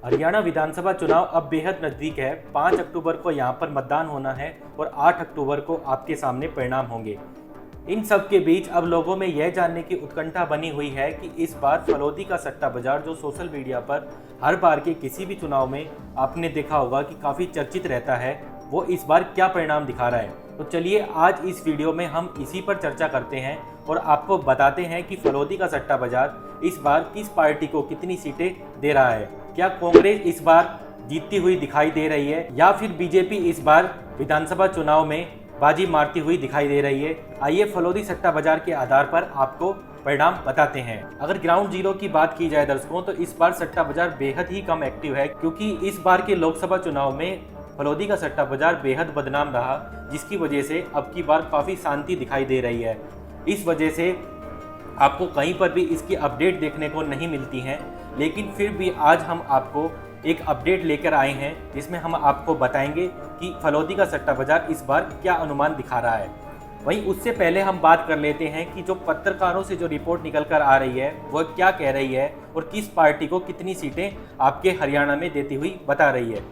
हरियाणा विधानसभा चुनाव अब बेहद नज़दीक है। 5 अक्टूबर को यहाँ पर मतदान होना है और 8 अक्टूबर को आपके सामने परिणाम होंगे। इन सब के बीच अब लोगों में यह जानने की उत्कंठा बनी हुई है कि इस बार फलौदी का सट्टा बाजार जो सोशल मीडिया पर हर बार के किसी भी चुनाव में आपने देखा होगा कि काफ़ी चर्चित रहता है, वो इस बार क्या परिणाम दिखा रहा है। तो चलिए आज इस वीडियो में हम इसी पर चर्चा करते हैं और आपको बताते हैं कि फलौदी का सट्टा बाजार इस बार किस पार्टी को कितनी सीटें दे रहा है। क्या कांग्रेस इस बार जीतती हुई दिखाई दे रही है या फिर बीजेपी इस बार विधानसभा चुनाव में बाजी मारती हुई दिखाई दे रही है। आइए फलौदी सट्टा बाजार के आधार पर आपको परिणाम बताते हैं। अगर ग्राउंड जीरो की बात की जाए दर्शकों, तो इस बार सट्टा बाजार बेहद ही कम एक्टिव है, क्योंकि इस बार के लोकसभा चुनाव में फलौदी का सट्टा बाजार बेहद बदनाम रहा, जिसकी वजह से अब की बार काफ़ी शांति दिखाई दे रही है। इस वजह से आपको कहीं पर भी इसकी अपडेट देखने को नहीं मिलती हैं, लेकिन फिर भी आज हम आपको एक अपडेट लेकर आए हैं जिसमें हम आपको बताएंगे कि फलौदी का सट्टा बाजार इस बार क्या अनुमान दिखा रहा है। वहीं उससे पहले हम बात कर लेते हैं कि जो पत्रकारों से जो रिपोर्ट निकल कर आ रही है वह क्या कह रही है और किस पार्टी को कितनी सीटें आपके हरियाणा में देती हुई बता रही है।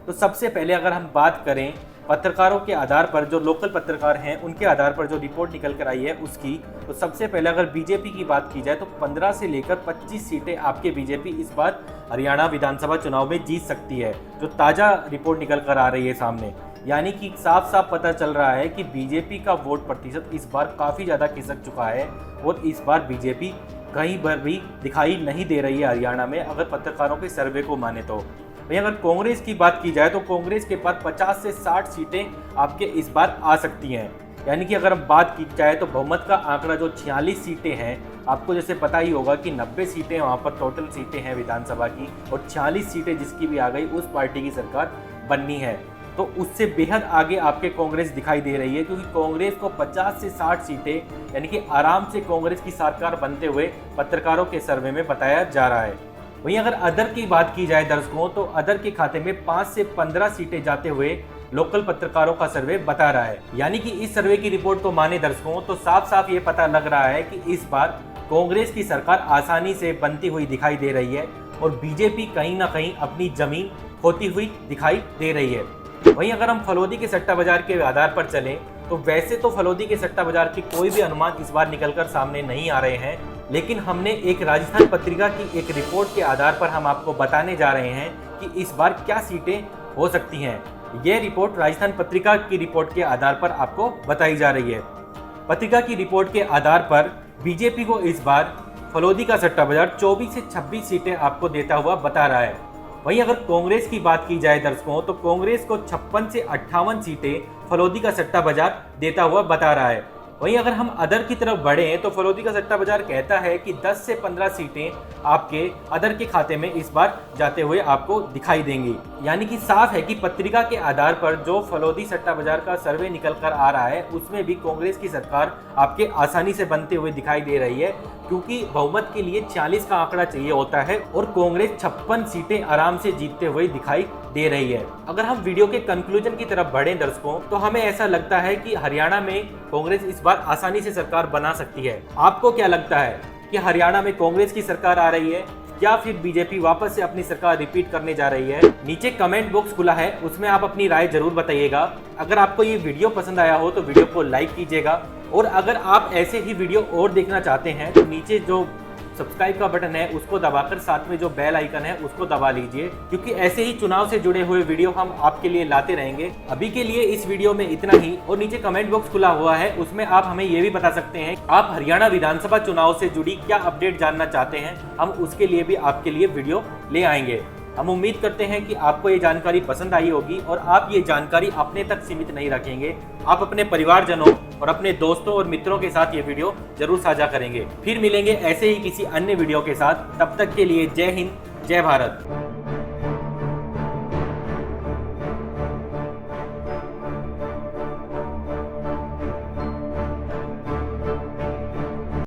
तो सबसे पहले अगर हम बात करें पत्रकारों के आधार पर, जो लोकल पत्रकार हैं उनके आधार पर जो रिपोर्ट निकल कर आई है उसकी, तो सबसे पहले अगर बीजेपी की बात की जाए तो 15 से लेकर 25 सीटें आपके बीजेपी इस बार हरियाणा विधानसभा चुनाव में जीत सकती है, जो ताज़ा रिपोर्ट निकल कर आ रही है सामने। यानी कि साफ साफ पता चल रहा है कि बीजेपी का वोट प्रतिशत इस बार काफ़ी ज़्यादा खिसक चुका है और इस बार बीजेपी कहीं पर भी दिखाई नहीं दे रही है हरियाणा में, अगर पत्रकारों के सर्वे को माने तो। वहीं अगर कांग्रेस की बात की जाए तो कांग्रेस के पास 50 से 60 सीटें आपके इस बार आ सकती हैं। यानी कि अगर हम बात की जाए तो बहुमत का आंकड़ा जो 46 सीटें हैं, आपको जैसे पता ही होगा कि 90 सीटें वहाँ पर टोटल सीटें हैं विधानसभा की, और 46 सीटें जिसकी भी आ गई उस पार्टी की सरकार बननी है, तो उससे बेहद आगे आपके कांग्रेस दिखाई दे रही है, क्योंकि कांग्रेस को 50 से 60 सीटें यानी कि आराम से कांग्रेस की सरकार बनते हुए पत्रकारों के सर्वे में बताया जा रहा है। वहीं अगर अदर की बात की जाए दर्शकों, तो अदर के खाते में 5 से 15 सीटें जाते हुए लोकल पत्रकारों का सर्वे बता रहा है। यानी कि इस सर्वे की रिपोर्ट को माने दर्शकों, तो साफ साफ ये पता लग रहा है कि इस बार कांग्रेस की सरकार आसानी से बनती हुई दिखाई दे रही है और बीजेपी कहीं ना कहीं अपनी जमीन खोती हुई दिखाई दे रही है। वहीं अगर हम फलौदी के सट्टा बाजार के आधार पर चलें, तो वैसे तो फलौदी के सट्टा बाजार के कोई भी अनुमान इस बार निकलकर सामने नहीं आ रहे हैं, लेकिन हमने एक राजस्थान पत्रिका की एक रिपोर्ट के आधार पर हम आपको बताने जा रहे हैं कि इस बार क्या सीटें हो सकती हैं। यह रिपोर्ट राजस्थान पत्रिका की रिपोर्ट के आधार पर आपको बताई जा रही है। पत्रिका की रिपोर्ट के आधार पर बीजेपी को इस बार फलौदी का सट्टा बाजार 24 से 26 सीटें आपको देता हुआ बता रहा है। वहीं अगर कांग्रेस की बात की जाए दर्शकों, तो कांग्रेस को 56 से 58 सीटें फलौदी का सट्टा बाजार देता हुआ बता रहा है। वहीं अगर हम अदर की तरफ बढ़ें तो फलौदी का सट्टा बाजार कहता है कि 10 से 15 सीटें आपके अदर के खाते में इस बार जाते हुए आपको दिखाई देंगी। यानी कि साफ है कि पत्रिका के आधार पर जो फलौदी सट्टा बाजार का सर्वे निकल कर आ रहा है उसमें भी कांग्रेस की सरकार आपके आसानी से बनते हुए दिखाई दे रही है, क्योंकि बहुमत के लिए 40 का आंकड़ा चाहिए होता है और कांग्रेस 56 सीटें आराम से जीतते हुए दिखाई दे रही है। अगर हम वीडियो के कंक्लूजन की तरफ बढ़ें दर्शकों, तो हमें ऐसा लगता है कि हरियाणा में कांग्रेस इस बार आसानी से सरकार बना सकती है। आपको क्या लगता है कि हरियाणा में कांग्रेस की सरकार आ रही है या फिर बीजेपी वापस से अपनी सरकार रिपीट करने जा रही है? नीचे कमेंट बॉक्स खुला है, उसमें आप अपनी राय जरूर बताइएगा। अगर आपको ये वीडियो पसंद आया हो तो वीडियो को लाइक कीजिएगा, और अगर आप ऐसे ही वीडियो और देखना चाहते हैं तो नीचे जो सब्सक्राइब का बटन है उसको दबाकर साथ में जो बेल आइकन है उसको दबा लीजिए, क्योंकि ऐसे ही चुनाव से जुड़े हुए वीडियो हम आपके लिए लाते रहेंगे। अभी के लिए इस वीडियो में इतना ही, और नीचे कमेंट बॉक्स खुला हुआ है, उसमें आप हमें ये भी बता सकते हैं आप हरियाणा विधानसभा चुनाव से जुड़ी क्या अपडेट जानना चाहते हैं, हम उसके लिए भी आपके लिए वीडियो ले आएंगे। हम उम्मीद करते हैं कि आपको ये जानकारी पसंद आई होगी और आप ये जानकारी अपने तक सीमित नहीं रखेंगे, आप अपने परिवारजनों और अपने दोस्तों और मित्रों के साथ ये वीडियो जरूर साझा करेंगे। फिर मिलेंगे ऐसे ही किसी अन्य वीडियो के साथ, तब तक के लिए जय हिंद, जय भारत।